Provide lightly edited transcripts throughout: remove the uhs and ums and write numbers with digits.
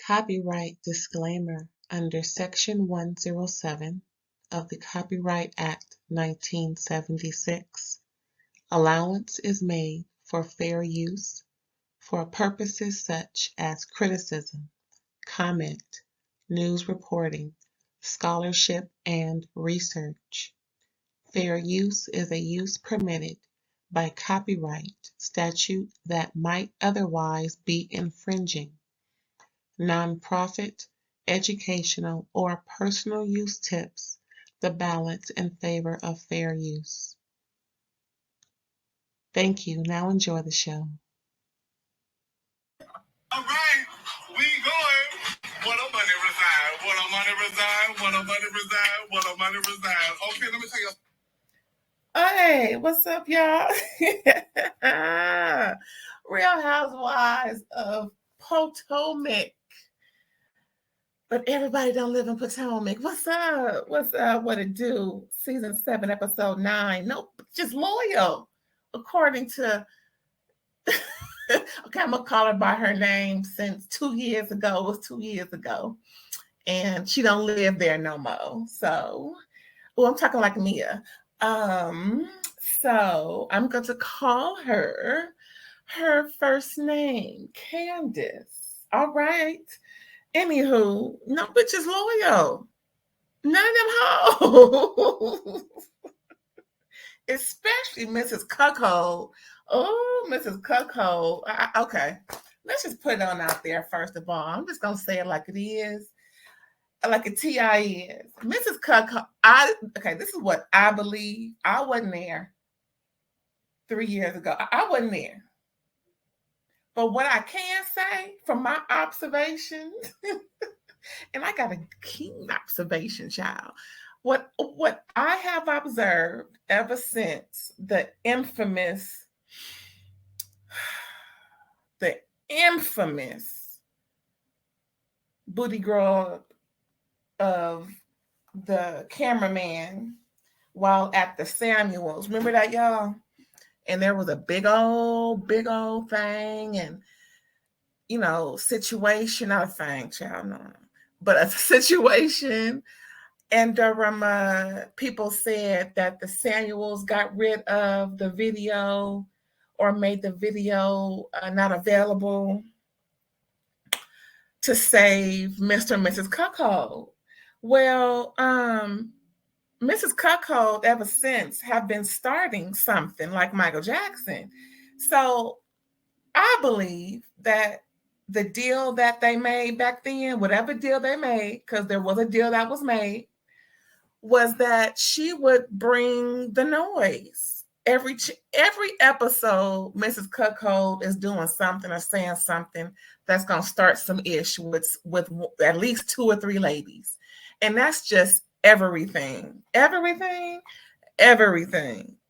Copyright disclaimer under Section 107 of the Copyright Act 1976. Allowance is made for fair use for purposes such as criticism, comment, news reporting, scholarship, and research. Fair use is a use permitted by copyright statute that might otherwise be infringing. Nonprofit, educational, or personal use tips the balance in favor of fair use. Thank you. Now enjoy the show. All right, we going. What a money reside. What a money reside. What a money reside. What a money reside. Okay, let me tell you. Hey, what's up, y'all? Real Housewives of Potomac. But everybody don't live in Potomac. What's up? What's up? What it do? Season 7, episode 9. Nope, just loyal. According to okay, I'm gonna call her by her name since 2 years ago. It was 2 years ago. And she don't live there no more. So, I'm talking like Mia. So I'm going to call her first name, Cndiace. All right. Anywho, no bitches loyal. None of them hoes. Especially Mrs. Cuckold. Oh, Mrs. Cuckold. Okay. Let's just put it on out there first of all. I'm just going to say it like it is. Like a TI is. Mrs. Cuckold, this is what I believe. I wasn't there 3 years ago. I wasn't there. But what I can say from my observation, and I got a keen observation, child. What I have observed ever since the infamous booty girl of the cameraman while at the Samuels. Remember that, y'all? And there was a big old thing and, situation, not a thing, child, no. But a situation. And people said that the Samuels got rid of the video or made the video not available to save Mr. and Mrs. Cuckold. Well, Mrs. Cuckold ever since have been starting something like Michael Jackson. So I believe that the deal that they made back then, whatever deal they made, because there was a deal that was made, was that she would bring the noise. Every episode, Mrs. Cuckold is doing something or saying something that's going to start some ish with at least 2 or 3 ladies. And that's just everything.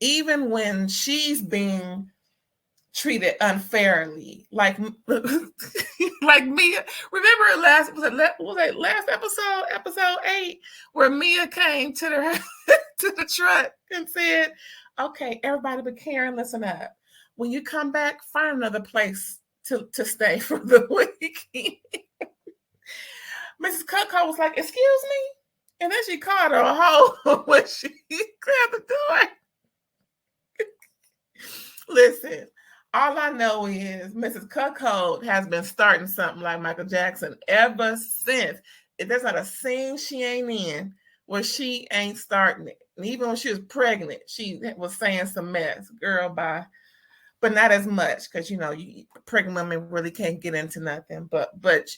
Even when she's being treated unfairly, like Mia. Remember last episode 8, where Mia came to the truck and said, "Okay, everybody but Karen, listen up. When you come back, find another place to stay for the weekend." Mrs. Cuckold was like, "Excuse me?" And then she called her a hoe when she grabbed the door. Listen, all I know is Mrs. Cuckold has been starting something like Michael Jackson ever since. There's not a scene she ain't in where she ain't starting it. And even when she was pregnant, she was saying some mess. Girl, bye. But not as much, because, pregnant women really can't get into nothing. But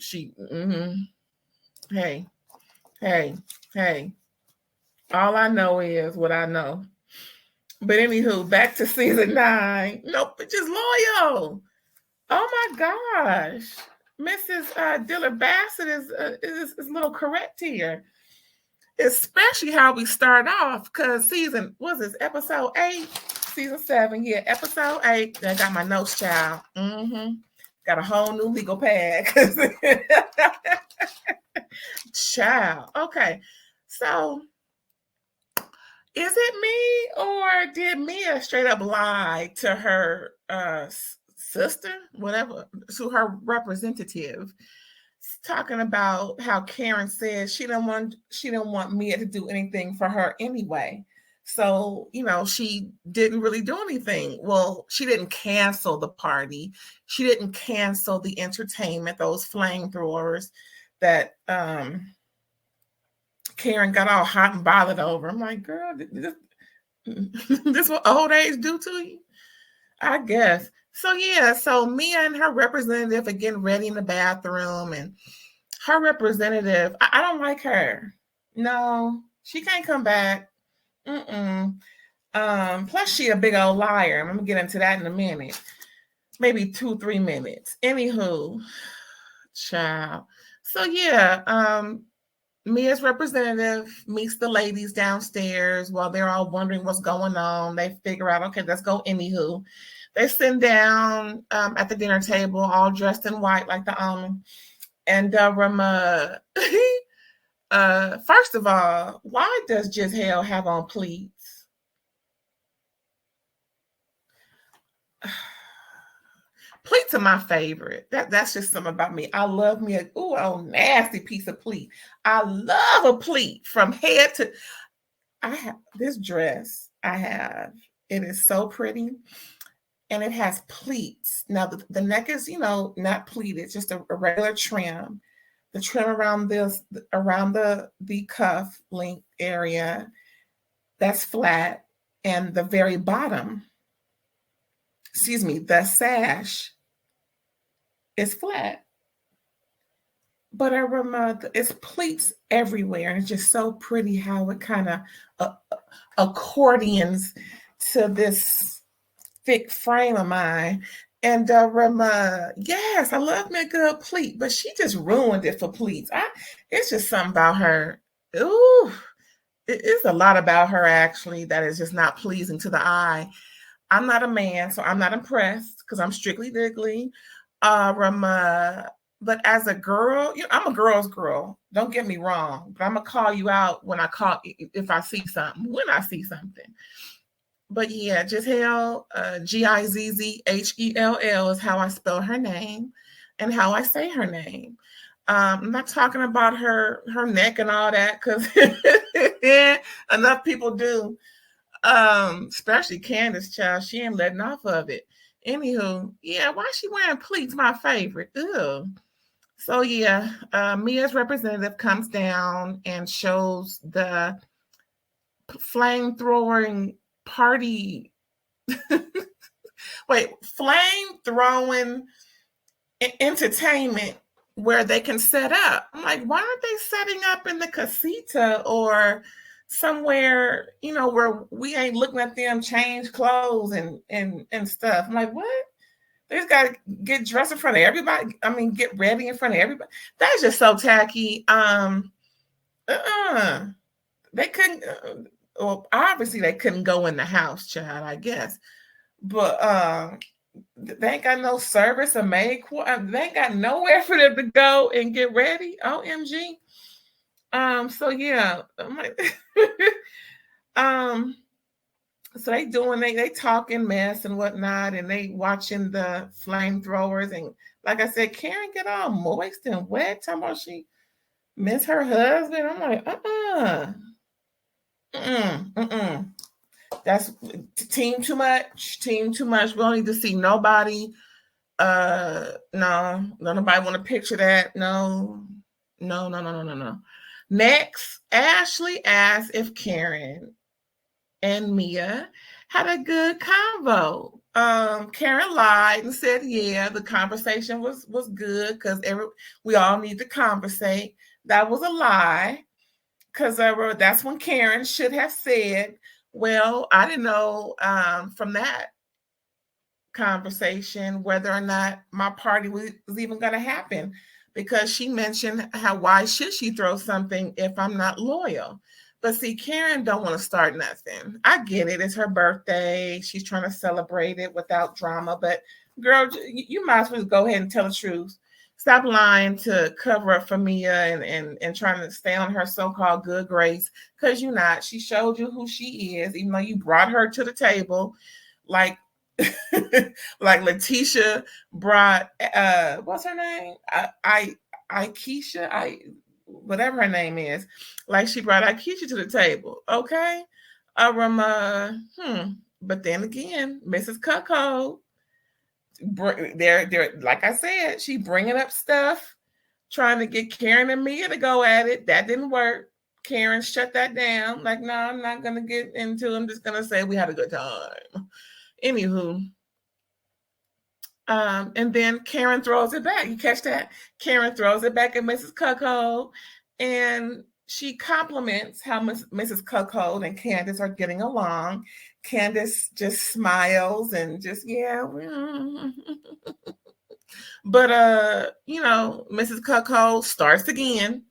she, Hey. All I know is what I know. But anywho, back to season 9. Nope, just loyal. Oh my gosh. Mrs. Dillard Bassett is a little correct here. Especially how we start off, because episode 8? Season 7, yeah, episode 8. I got my notes, child. Got a whole new legal pad. Child. Okay. So, is it me, or did Mia straight up lie to her sister, whatever, to her representative, talking about how Karen says she don't want Mia to do anything for her anyway. So, she didn't really do anything. Well, she didn't cancel the party. She didn't cancel the entertainment, those flamethrowers that Karen got all hot and bothered over. I'm like, girl, this what old age do to you? I guess. So yeah, so Mia and her representative are getting ready in the bathroom, and her representative, I don't like her. No, she can't come back. Plus she a big old liar. I'm gonna get into that in a minute. Maybe 2-3 minutes. Anywho, child. So yeah, Mia's representative meets the ladies downstairs while they're all wondering what's going on. They figure out, okay, let's go. Anywho, they sit down at the dinner table, all dressed in white like the omen. And first of all, why does Giselle have on pleats? Pleats are my favorite. That's just something about me. I love me a nasty piece of pleat. I love a pleat from head to. I have this dress. It is so pretty, and it has pleats. Now the neck is not pleated, just a regular trim. The trim around the cuff length area, that's flat, and the very bottom, the sash is flat. But it's pleats everywhere, and it's just so pretty how it kind of accordions to this thick frame of mine. And yes, I love me a good pleat, but she just ruined it for pleats. It's just something about her. Ooh, it is a lot about her actually that is just not pleasing to the eye. I'm not a man, so I'm not impressed because I'm strictly diggly. But as a girl, I'm a girl's girl. Don't get me wrong, but I'm gonna call you out if I see something. When I see something. But yeah, Giselle, Gizzhell is how I spell her name and how I say her name. I'm not talking about her neck and all that because enough people do. Especially Candace, child, she ain't letting off of it. Anywho, yeah, why is she wearing pleats? My favorite. Ew. So yeah, Mia's representative comes down and shows the flamethrowing party. Flame-throwing entertainment where they can set up. I'm like, why aren't they setting up in the casita or somewhere, where we ain't looking at them change clothes and stuff? I'm like, what? They just got to get dressed in front of everybody. I mean, get ready in front of everybody. That's just so tacky. They couldn't. Well, obviously they couldn't go in the house, child, I guess. But they ain't got no service or maid. They ain't got nowhere for them to go and get ready. OMG. So yeah, I'm like, so they talking mess and whatnot, and they watching the flamethrowers, and like I said, Karen get all moist and wet, talking about she miss her husband. I'm like, that's team too much. We don't need to see nobody. No, nobody want to picture that. No. Next, Ashley asked if Karen and Mia had a good convo. Karen lied and said, yeah, the conversation was good because we all need to conversate. That was a lie. Because that's when Karen should have said, well, I didn't know from that conversation whether or not my party was even going to happen, because she mentioned why should she throw something if I'm not loyal? But see, Karen don't want to start nothing. I get it. It's her birthday. She's trying to celebrate it without drama. But girl, you might as well go ahead and tell the truth. Stop lying to cover up for Mia and trying to stay on her so-called good grace, because you're not. She showed you who she is, even though you brought her to the table, like like Letitia brought what's her name? whatever her name is, like she brought Akeisha to the table. Okay. But then again, Mrs. Cuckold, they're like I said, she bringing up stuff, trying to get Karen and Mia to go at it. That didn't work. Karen shut that down. Like, no, I'm not gonna get into it. I'm just gonna say we had a good time. Anywho. And then Karen throws it back. You catch that? Karen throws it back at Mrs. Cuckold, and she compliments how Mrs. Cuckold and Candace are getting along. Candace just smiles and just, yeah. But Mrs. Cuckold starts again.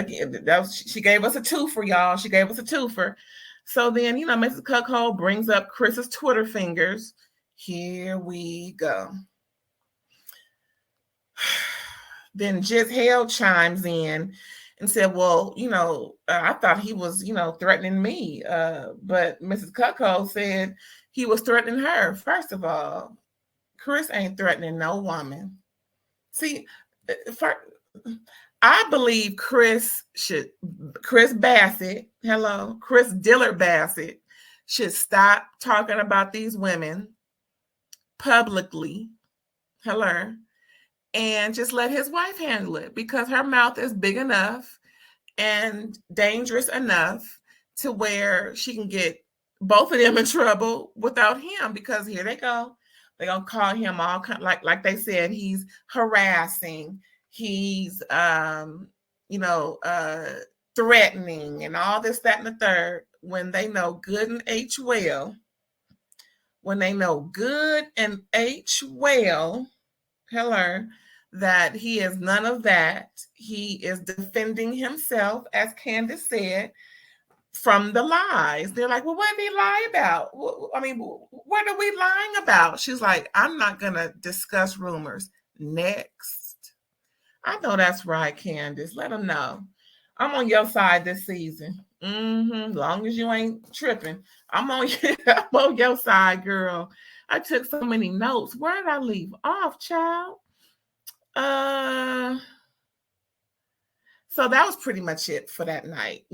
She gave us a twofer, y'all. She gave us a twofer. So then, Mrs. Cuckold brings up Chris's Twitter fingers. Here we go. Then Jiz Hale chimes in and said, well, I thought he was, threatening me. But Mrs. Cuckold said he was threatening her. First of all, Chris ain't threatening no woman. See, I believe Chris Bassett, Chris Dillard Bassett should stop talking about these women publicly. And just let his wife handle it, because her mouth is big enough and dangerous enough to where she can get both of them in trouble without him, because here they go. They're going to call him all kind, like they said, he's harassing, he's, threatening and all this, that, and the third, when they know good and H well, that he is none of that. He is defending himself, as Candace said, from the lies. They're like, well, what did he lie about? I mean, what are we lying about? She's like, I'm not going to discuss rumors. Next. I know that's right, Candace. Let them know. I'm on your side this season. As long as you ain't tripping. I'm on your side, girl. I took so many notes. Where did I leave off, child? So that was pretty much it for that night.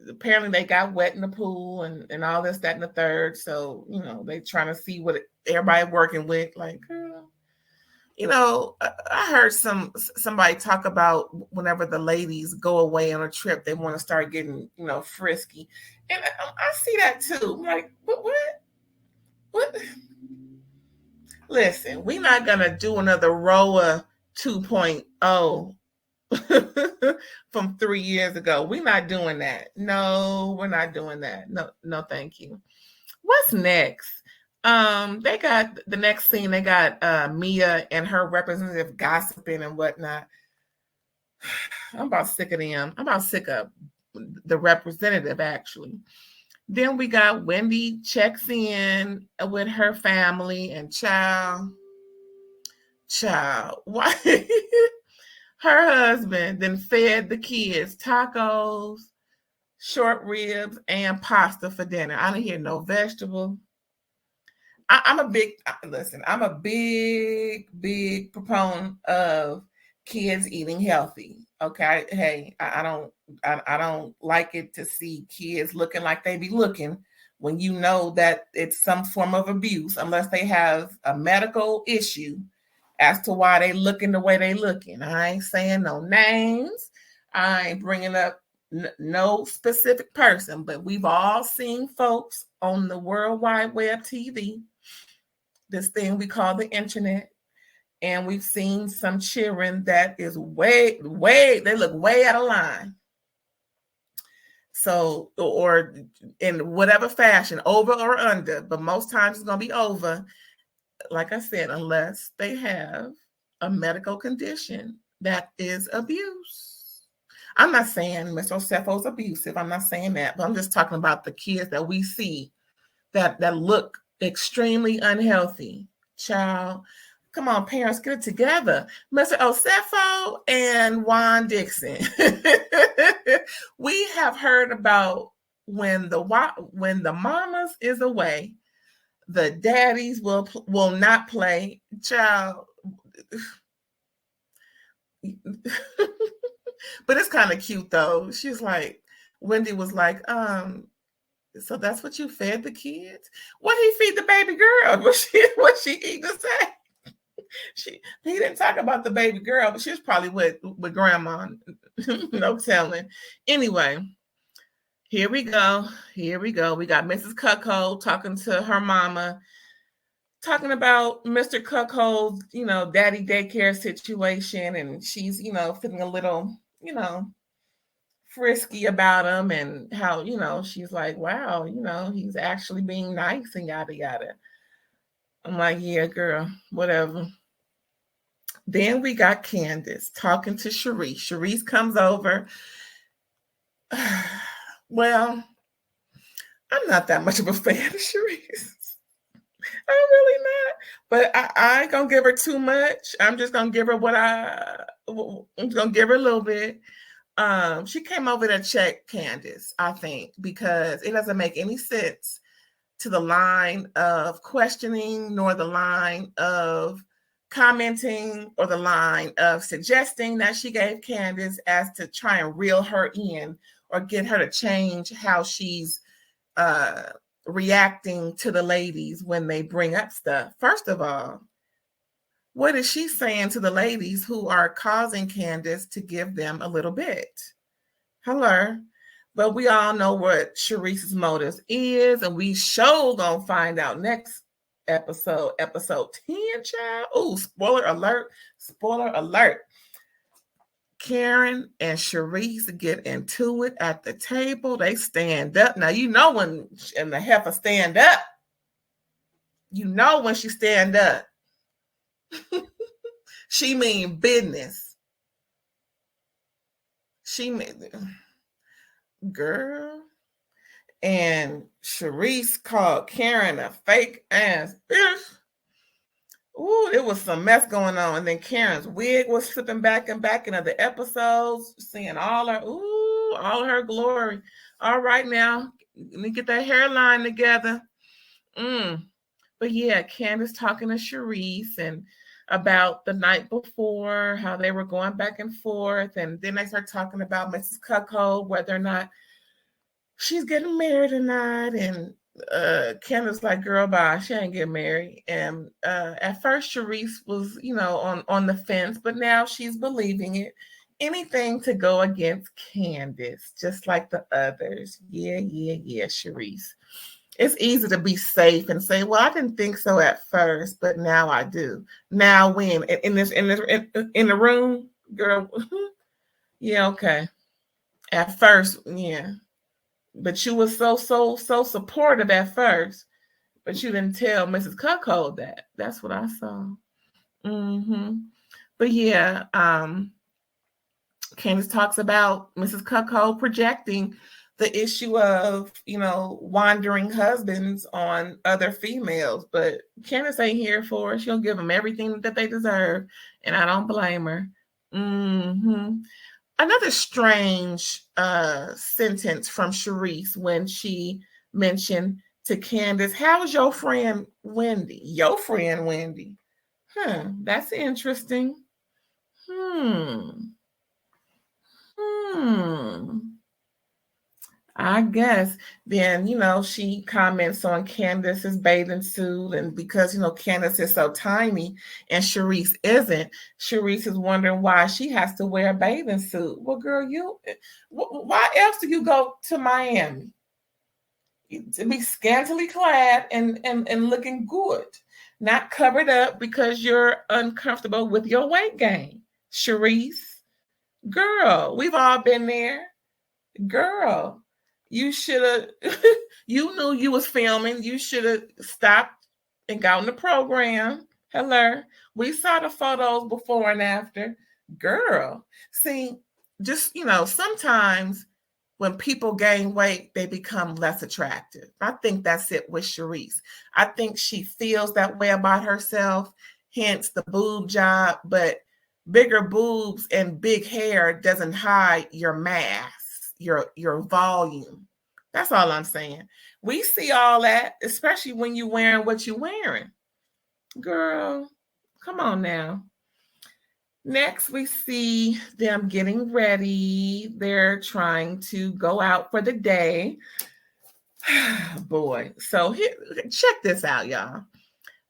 Apparently they got wet in the pool and all this, that, and the third. So, they trying to see what everybody working with. Like, I heard somebody talk about whenever the ladies go away on a trip, they want to start getting, frisky. And I see that too. I'm like, what? Listen, we're not going to do another ROA 2.0 from 3 years ago. We're not doing that. No, we're not doing that. No, thank you. What's next? They got the next scene. They got Mia and her representative gossiping and whatnot. I'm about sick of them. I'm about sick of the representative, actually. Then we got Wendy checks in with her family, and child, why her husband then fed the kids tacos, short ribs, and pasta for dinner. I didn't hear no vegetable. I'm a big proponent of kids eating healthy. Okay. Hey, I don't like it to see kids looking like they be looking when you know that it's some form of abuse, unless they have a medical issue as to why they looking the way they looking. I ain't saying no names. I ain't bringing up no specific person, but we've all seen folks on the World Wide Web TV, this thing we call the internet. And we've seen some children that is way, they look way out of line. So, or in whatever fashion, over or under, but most times it's going to be over. Like I said, unless they have a medical condition that is abuse. I'm not saying Mr. Osefo's abusive. I'm not saying that, but I'm just talking about the kids that we see that look extremely unhealthy. Child, come on, parents, get it together. Mr. Osefo and Juan Dixon. We have heard about when the mamas is away, the daddies will not play. Child, But it's kind of cute though. She's like, Wendy was like, so that's what you fed the kids? What did he feed the baby girl? What she eating to say? He didn't talk about the baby girl, but she was probably with grandma. No telling. Anyway, here we go. Here we go. We got Mrs. Cuckold talking to her mama, talking about Mr. Cuckold's, daddy daycare situation, and she's, feeling a little, frisky about him, and how, she's like, wow, he's actually being nice and yada yada. I'm like, yeah, girl, whatever. Then we got Candiace talking to Charisse. Charisse comes over. Well, I'm not that much of a fan of Charisse. I'm really not. But I ain't gonna give her too much. I'm just gonna give her I'm just gonna give her a little bit. She came over to check Candiace, I think, because it doesn't make any sense to the line of questioning, nor the line of commenting, or the line of suggesting that she gave Candiace as to try and reel her in or get her to change how she's reacting to the ladies when they bring up stuff. First of all, what is she saying to the ladies who are causing Candiace to give them a little bit? Hello. But we all know what Charisse's motives is, and we sure gonna find out next episode 10, child. Oh, spoiler alert. Spoiler alert. Karen and Charisse get into it at the table. They stand up. Now, when the heifer stand up, when she stand up, she mean business. She mean, girl. And Charisse called Karen a fake ass bitch. Ooh, it was some mess going on. And then Karen's wig was slipping back and back into the episodes, seeing all her glory. All right, now, let me get that hairline together. But yeah, Candiace talking to Charisse and about the night before, how they were going back and forth. And then they start talking about Mrs. Cuckold, whether or not she's getting married or not. And Candiace like, girl, bye, she ain't getting married. And at first Charisse was, on the fence, but now she's believing it. Anything to go against Candiace, just like the others. Yeah, Charisse. It's easy to be safe and say, well, I didn't think so at first, but now I do. Now when? In the room, girl, yeah, okay. At first, yeah. But you were so supportive at first, but you didn't tell Mrs. Cuckold that. That's what I saw. But yeah, Candiace talks about Mrs. Cuckold projecting the issue of, wandering husbands on other females. But Candiace ain't here for it. She'll give them everything that they deserve, and I don't blame her. Another strange sentence from Charisse when she mentioned to Candiace, how's your friend Wendy? Your friend Wendy. That's interesting. I guess. Then, she comments on Candiace's bathing suit, and because, Candiace is so tiny and Charisse isn't, Charisse is wondering why she has to wear a bathing suit. Well, girl, why else do you go to Miami? To be scantily clad and looking good, not covered up because you're uncomfortable with your weight gain. Charisse, girl, we've all been there. Girl, you should have, you knew you was filming. You should have stopped and got on the program. Hello. We saw the photos before and after. Girl, see, just, sometimes when people gain weight, they become less attractive. I think that's it with Charisse. I think she feels that way about herself, hence the boob job, but bigger boobs and big hair doesn't hide your mass. Your volume. That's all I'm saying. We see all that, especially when you're wearing what you're wearing. Girl, come on now. Next, we see them getting ready. They're trying to go out for the day. Boy, so here, check this out, y'all.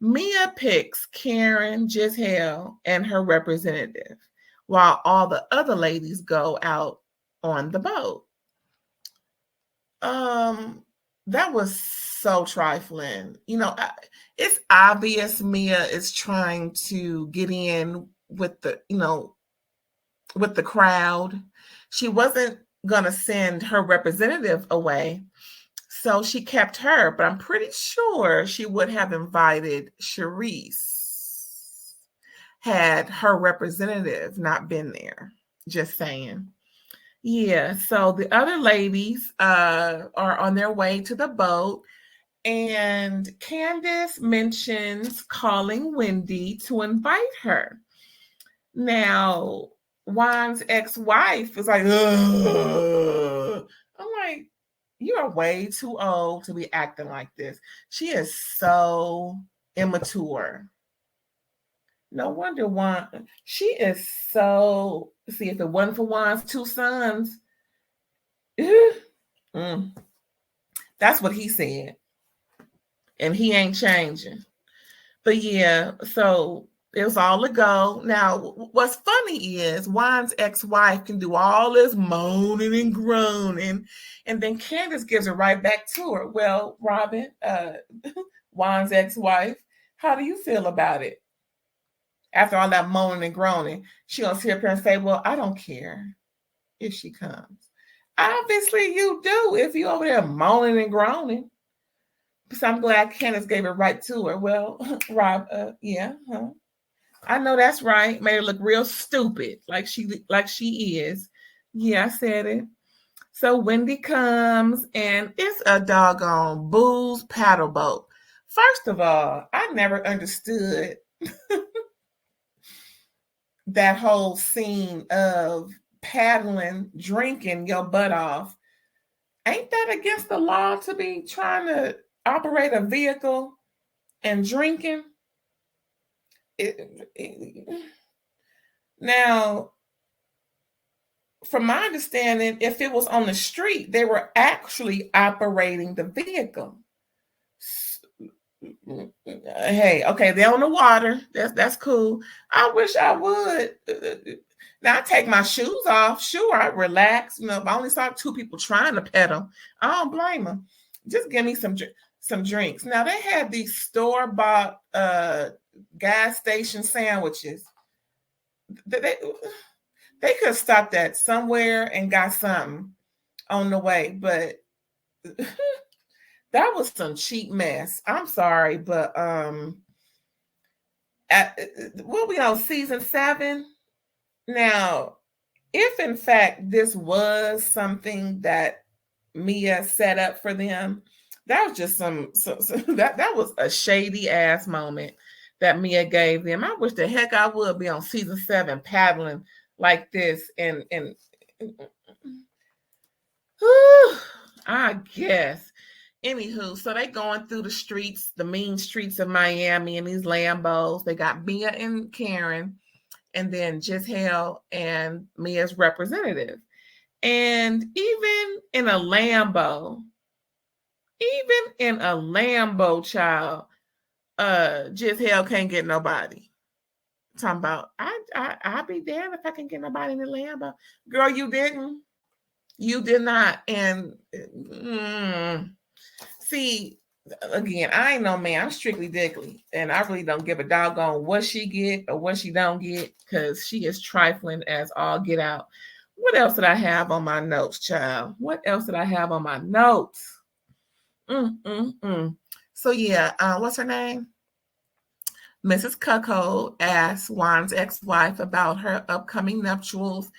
Mia picks Karen, Giselle, and her representative, while all the other ladies go out on the boat. That was so trifling. You know, it's obvious Mia is trying to get in with the, with the crowd. She wasn't gonna send her representative away, so she kept her, but I'm pretty sure she would have invited Charisse had her representative not been there. Just saying. Yeah, so the other ladies are on their way to the boat, and Candiace mentions calling Wendy to invite her. Now, Juan's ex-wife is like, ugh. I'm like, you are way too old to be acting like this. She is so immature. No wonder Juan, she is so, see, if it wasn't for Juan's two sons, that's what he said. And he ain't changing. But yeah, so it was all a go. Now, what's funny is Juan's ex-wife can do all this moaning and groaning, and then Candiace gives it right back to her. Well, Robin, Juan's ex-wife, how do you feel about it? After all that moaning and groaning, she gonna sit up here and say, well, I don't care if she comes. Obviously you do if you over there moaning and groaning. So I'm glad Candiace gave it right to her. Well, Rob, yeah, huh? I know that's right. Made her look real stupid, like she is. Yeah, I said it. So Wendy comes, and it's a doggone booze paddle boat. First of all, I never understood that whole scene of paddling, drinking your butt off. Ain't that against the law to be trying to operate a vehicle and drinking? Now, from my understanding, if it was on the street, they were actually operating the vehicle. Hey, okay, they're on the water. That's cool. I wish I would. Now I take my shoes off. Sure, I relax. You know, if I only saw two people trying to pedal, I don't blame them. Just give me some drinks. Now they had these store-bought gas station sandwiches. They could have stopped at somewhere and got something on the way, but that was some cheap mess. I'm sorry, but we'll be on season 7 now. If in fact this was something that Mia set up for them, that was just that was a shady ass moment that Mia gave them. I wish the heck I would be on season 7 paddling like this, and I guess. Anywho, so they going through the streets, the mean streets of Miami in these Lambos. They got Mia and Karen, and then Giselle and Mia's representative. And even in a Lambo, child, Giselle can't get nobody. Talking about, I'll be damned if I can get nobody in the Lambo. Girl, you didn't. You did not. And see, again, I ain't no man. I'm strictly dickly. And I really don't give a doggone what she get or what she don't get, because she is trifling as all get out. What else did I have on my notes, child? What else did I have on my notes? So yeah, what's her name? Mrs. Cuckold asked Juan's ex-wife about her upcoming nuptials,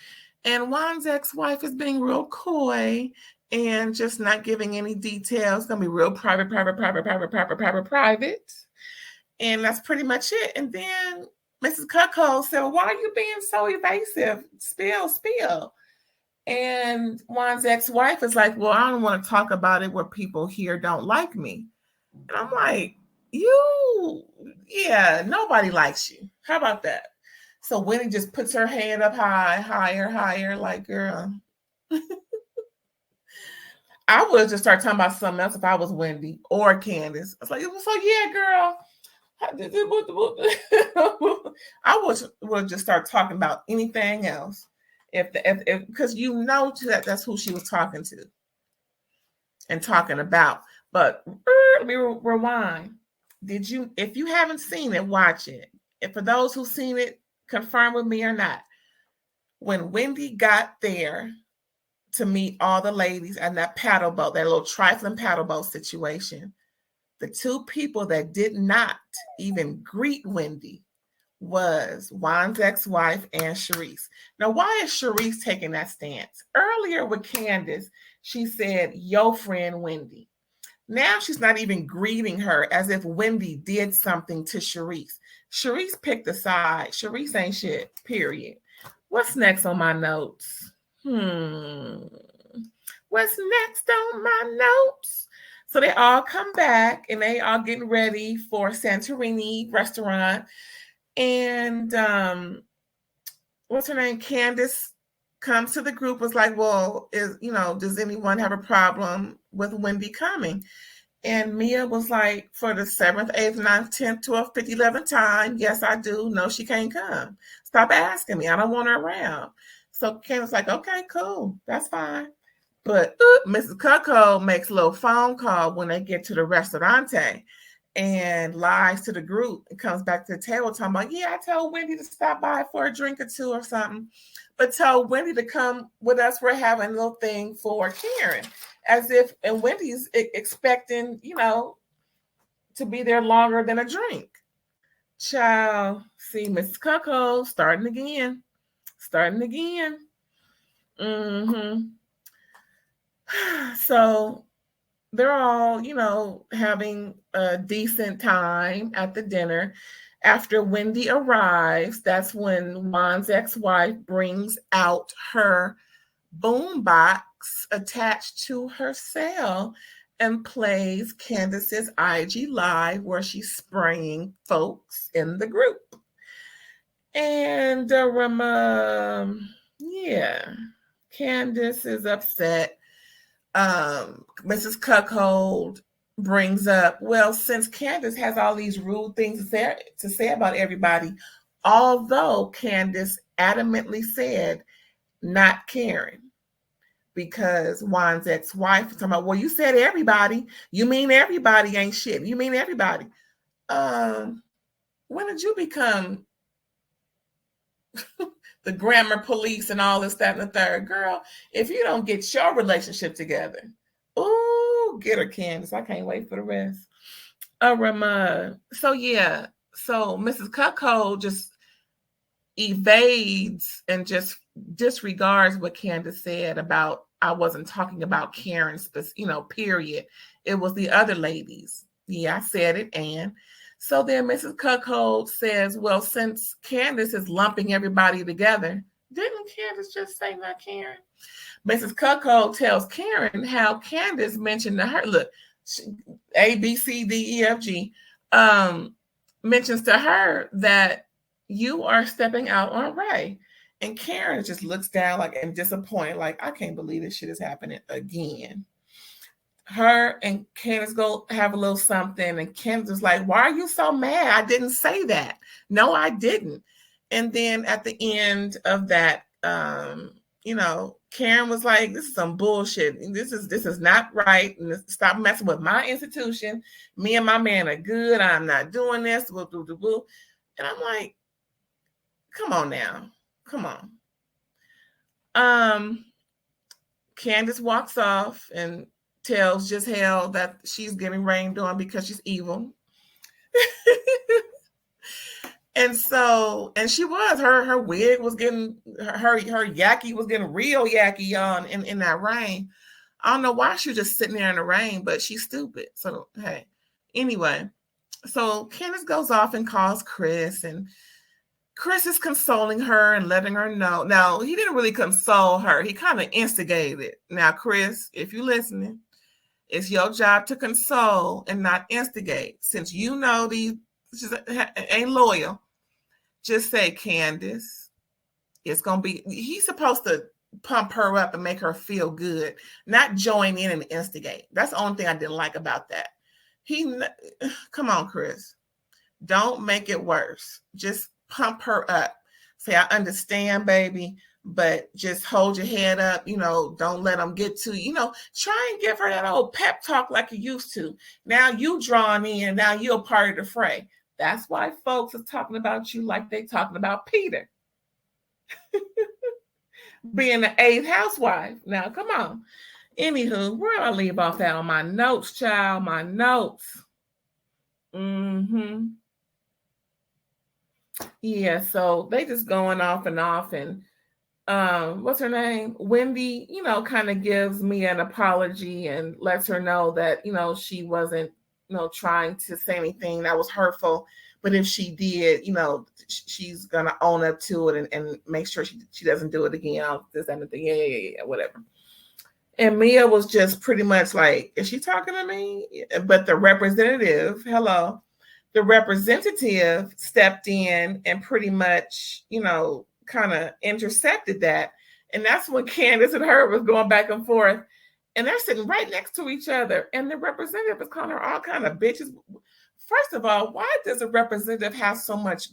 and Juan's ex-wife is being real coy and just not giving any details. It's gonna be real private. And that's pretty much it. And then Mrs. Cuckold said, well, why are you being so evasive? Spill. And Juan's ex-wife is like, well, I don't want to talk about it where people here don't like me. And I'm like, nobody likes you. How about that? So Wendy just puts her hand up high, higher, like, girl. I would just start talking about something else if I was Wendy or Cndiace. I was like, so yeah, girl. I would just start talking about anything else. If because you know that's who she was talking to and talking about. But let me rewind. If you haven't seen it, watch it. And for those who've seen it, confirm with me or not. When Wendy got there to meet all the ladies and that paddle boat, that little trifling paddle boat situation, the two people that did not even greet Wendy was Juan's ex-wife and Charisse. Now, why is Charisse taking that stance? Earlier with Cndiace, she said, "Yo, friend Wendy." Now she's not even greeting her as if Wendy did something to Charisse. Charisse picked a side. Charisse ain't shit, period. What's next on my notes? What's next on my notes? So they all come back and they all getting ready for Santorini restaurant. And what's her name? Cndiace comes to the group, was like, well, does anyone have a problem with Wendy coming? And Mia was like, for the 7th, 8th, 9th, 10th, 12th, 50th, 11th time, yes, I do. No, she can't come. Stop asking me. I don't want her around. So Cndiace like, okay, cool. That's fine. But Mrs. Cuckold makes a little phone call when they get to the restaurante and lies to the group and comes back to the table talking about, yeah, I told Wendy to stop by for a drink or two or something, but told Wendy to come with us. We're having a little thing for Karen, as if, and Wendy's expecting, to be there longer than a drink. Child, see, Mrs. Cuckold starting again. So they're all, having a decent time at the dinner. After Wendy arrives, that's when Juan's ex-wife brings out her boombox attached to her cell and plays Cndiace's IG Live where she's spraying folks in the group. And Cndiace is upset. Mrs. Cuckold brings up, well, since Cndiace has all these rude things to say about everybody, although Cndiace adamantly said not Karen, because Juan's ex-wife was talking about, well, you said everybody. You mean everybody ain't shit. You mean everybody. When did you become the grammar police and all this, that, and the third? Girl, if you don't get your relationship together, ooh, get her, Cndiace. I can't wait for the rest. So Mrs. Cuckold just evades and just disregards what Cndiace said about, I wasn't talking about Karen, period. It was the other ladies. Yeah, I said it. And so then Mrs. Cuckold says, well, since Cndiace is lumping everybody together, didn't Cndiace just say not Karen? Mrs. Cuckold tells Karen how Cndiace mentioned to her, look, A, B, C, D, E, F, G, mentions to her that you are stepping out on Ray. And Karen just looks down like and disappointed, like, I can't believe this shit is happening again. Her and Cndiace go have a little something, and Cndiace is like, why are you so mad? I didn't say that. No, I didn't. And then at the end of that, Karen was like, this is some bullshit. This is not right. And stop messing with my institution. Me and my man are good. I'm not doing this. And I'm like, come on now. Come on. Cndiace walks off and tells just hell that she's getting rained on because she's evil. And she was, her wig was getting, her yaki was getting real yaki on in that rain. I don't know why she was just sitting there in the rain, but she's stupid. So, hey, anyway, so Cndiace goes off and calls Chris, and Chris is consoling her and letting her know. Now, he didn't really console her. He kind of instigated. Now, Chris, if you're listening, it's your job to console and not instigate. Since you know these ain't loyal, just say, Candace, it's going to be, he's supposed to pump her up and make her feel good, not join in and instigate. That's the only thing I didn't like about that. Come on, Chris. Don't make it worse. Just pump her up. Say, I understand, baby, but just hold your head up. Don't let them get to you. Try and give her that old pep talk like you used to. Now you drawn in. Now you're a part of the fray. That's why folks are talking about you like they talking about Peter. Being the 8th housewife. Now, come on. Anywho, where do I leave off at on my notes, child? My notes. Yeah, so they just going off and what's her name? Wendy, kind of gives me an apology and lets her know that, she wasn't, trying to say anything that was hurtful. But if she did, she's going to own up to it and make sure she doesn't do it again. This and the thing. Yeah, whatever. And Mia was just pretty much like, is she talking to me? But the representative, the representative stepped in and pretty much, kind of intercepted that. And that's when Candace and her was going back and forth. And they're sitting right next to each other. And the representative is calling her all kind of bitches. First of all, why does a representative have so much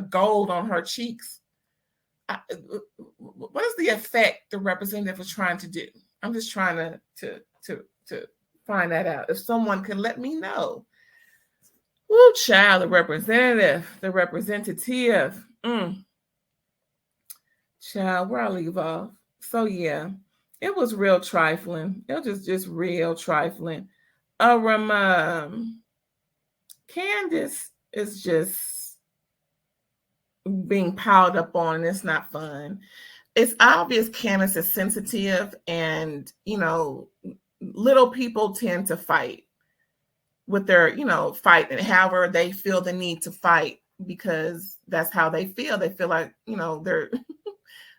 gold on her cheeks? What is the effect the representative is trying to do? I'm just trying to find that out. If someone can let me know. Woo, child, the representative. Child, where I leave off. So yeah, it was real trifling. It was just real trifling. Candace is just being piled up on, and it's not fun. It's obvious Candace is sensitive, and little people tend to fight with their, fight, and however they feel the need to fight because that's how they feel. They feel like,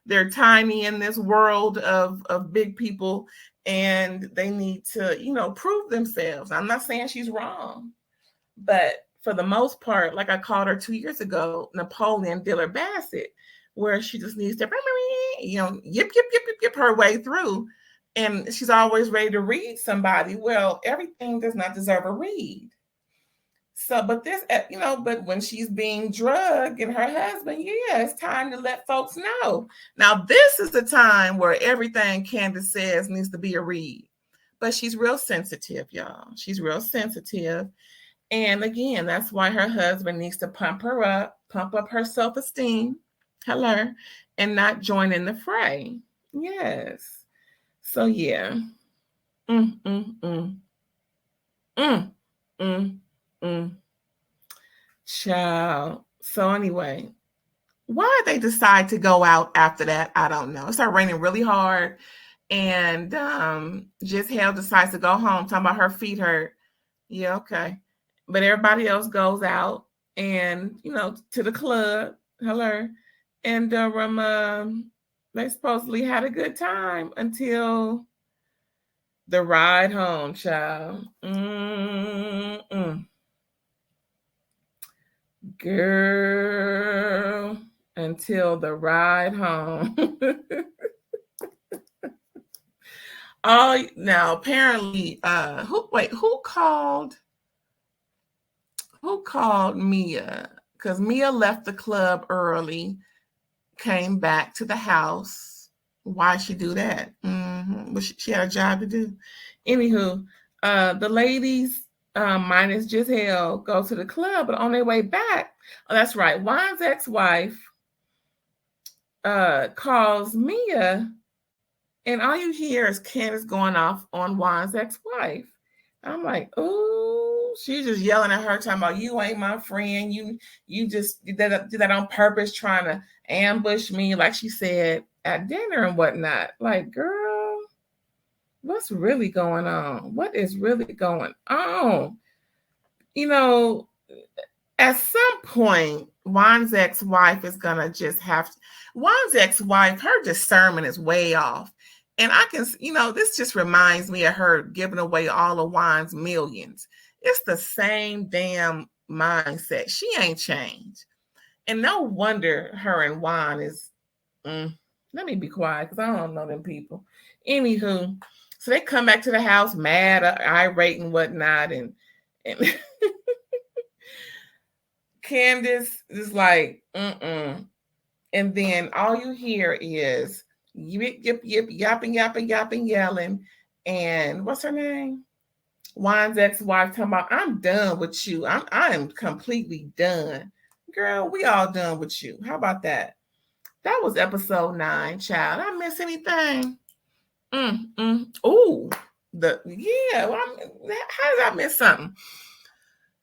they're tiny in this world of big people, and they need to, prove themselves. I'm not saying she's wrong, but for the most part, like I called her 2 years ago, Napoleon Diller Bassett, where she just needs to, yip her way through. And she's always ready to read somebody. Well, everything does not deserve a read. So, but when she's being drugged and her husband, it's time to let folks know. Now, this is the time where everything Candace says needs to be a read. But she's real sensitive, y'all. She's real sensitive. And again, that's why her husband needs to pump up her self-esteem, and not join in the fray. Yes. So yeah. Child. So anyway, why did they decide to go out after that? I don't know. It started raining really hard, and Giselle decides to go home, talking about her feet hurt. Yeah, okay. But everybody else goes out and, to the club. And they supposedly had a good time until the ride home, child. Girl, until the ride home. Now apparently, who called Mia? Because Mia left the club early, came back to the house. Why'd she do that? Well, she had a job to do. Anywho, the ladies, minus Giselle, go to the club, but on their way back, that's right, Juan's ex-wife calls Mia, and all you hear is Candace going off on Juan's ex-wife. I'm like, oh, she's just yelling at her, talking about, you ain't my friend. You just did that on purpose, trying to ambush me, like she said at dinner and whatnot. Like, girl, what's really going on? What is really going on? At some point, Juan's ex-wife is going to just have to, Juan's ex-wife, her discernment is way off. And I can, this just reminds me of her giving away all of Juan's millions. It's the same damn mindset. She ain't changed. And no wonder her and Juan is, let me be quiet because I don't know them people. Anywho, so they come back to the house mad, irate and whatnot. And Candace is like, And then all you hear is yip, yip, yip, yapping, yapping, yapping, yelling. And what's her name? Juan's ex-wife talking about, I'm done with you. I'm completely done. Girl, we all done with you. How about that? That was episode 9, child. Did I miss anything? Ooh, how did I miss something?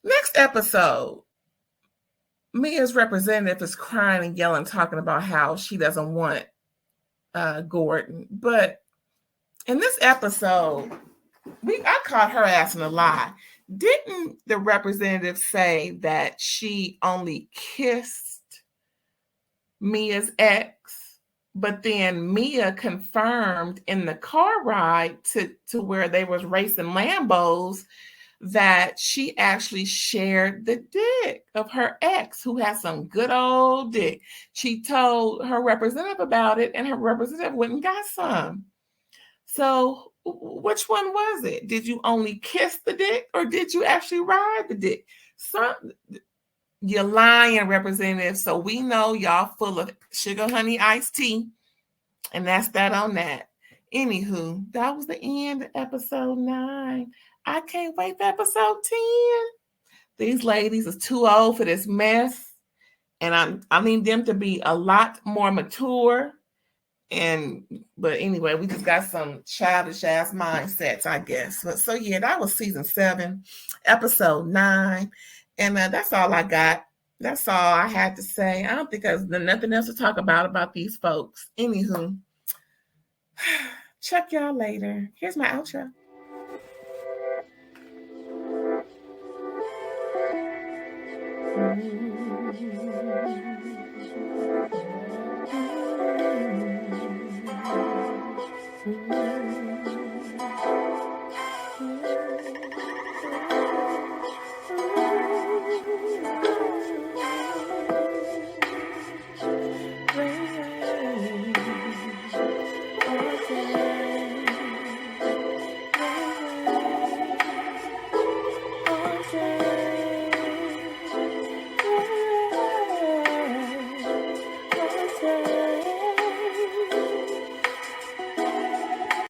Next episode, Mia's representative is crying and yelling, talking about how she doesn't want Gordon. But in this episode, I caught her ass in a lie. Didn't the representative say that she only kissed Mia's ex, but then Mia confirmed in the car ride to where they was racing Lambos that she actually shared the dick of her ex, who has some good old dick. She told her representative about it, and her representative went and got some. So which one was it? Did you only kiss the dick, or did you actually ride the dick? You're lying, representative. So we know y'all full of sugar honey iced tea. And that's that on that. Anywho, that was the end of episode 9. I can't wait for episode 10. These ladies is too old for this mess. And I need them to be a lot more mature. But anyway, we just got some childish ass mindsets, I guess. So yeah, that was season 7, episode 9. And that's all I got. That's all I had to say. I don't think there's nothing else to talk about these folks. Anywho, check y'all later. Here's my outro.